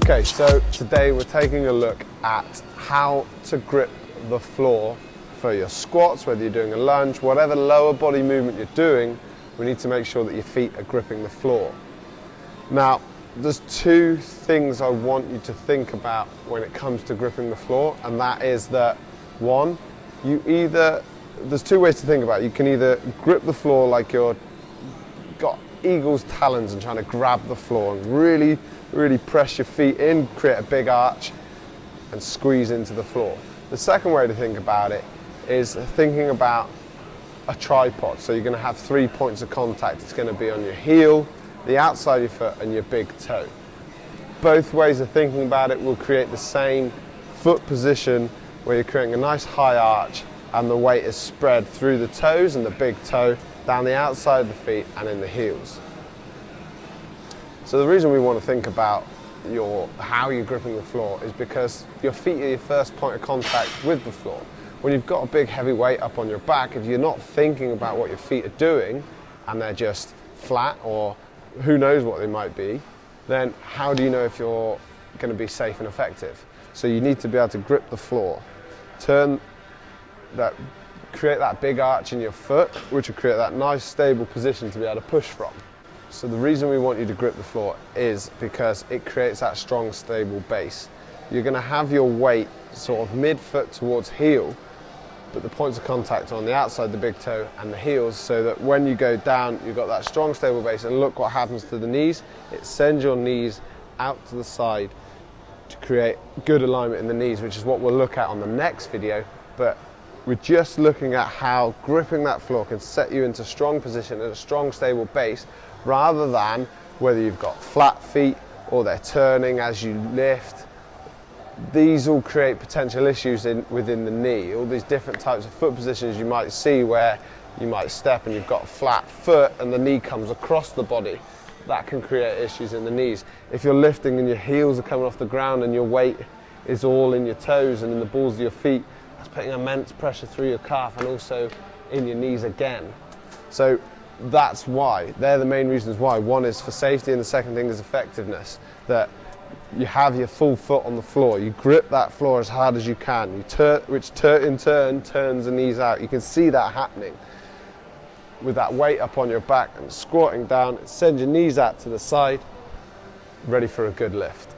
Okay, so today we're taking a look at how to grip the floor for your squats, whether you're doing a lunge, whatever lower body movement you're doing, we need to make sure that your feet are gripping the floor. Now, there's two things I want you to think about when it comes to gripping the floor, and that is that, one, there's two ways to think about it. You can either grip the floor like you're got eagle's talons and trying to grab the floor and really press your feet in, create a big arch and squeeze into the floor. The second way to think about it is thinking about a tripod. So you're going to have 3 points of contact. It's going to be on your heel, the outside of your foot and your big toe. Both ways of thinking about it will create the same foot position where you're creating a nice high arch and the weight is spread through the toes and the big toe, down the outside of the feet and in the heels. So the reason we want to think about how you're gripping the floor is because your feet are your first point of contact with the floor. When you've got a big heavy weight up on your back, if you're not thinking about what your feet are doing and they're just flat or who knows what they might be, then how do you know if you're going to be safe and effective? So you need to be able to grip the floor, create that big arch in your foot, which will create that nice stable position to be able to push from. So the reason we want you to grip the floor is because it creates that strong, stable base. You're going to have your weight sort of mid-foot towards heel, but the points of contact are on the outside, the big toe and the heels, so that when you go down, you've got that strong, stable base. And look what happens to the knees. It sends your knees out to the side to create good alignment in the knees, which is what we'll look at on the next video. But we're just looking at how gripping that floor can set you into strong position and a strong, stable base, rather than whether you've got flat feet or they're turning as you lift. These all create potential issues within the knee. All these different types of foot positions you might see where you might step and you've got a flat foot and the knee comes across the body. That can create issues in the knees. If you're lifting and your heels are coming off the ground and your weight is all in your toes and in the balls of your feet, that's putting immense pressure through your calf and also in your knees again. So that's why. They're the main reasons why. One is for safety and the second thing is effectiveness. That you have your full foot on the floor. You grip that floor as hard as you can. Which in turn turns the knees out. You can see that happening. With that weight up on your back and squatting down, it sends your knees out to the side, ready for a good lift.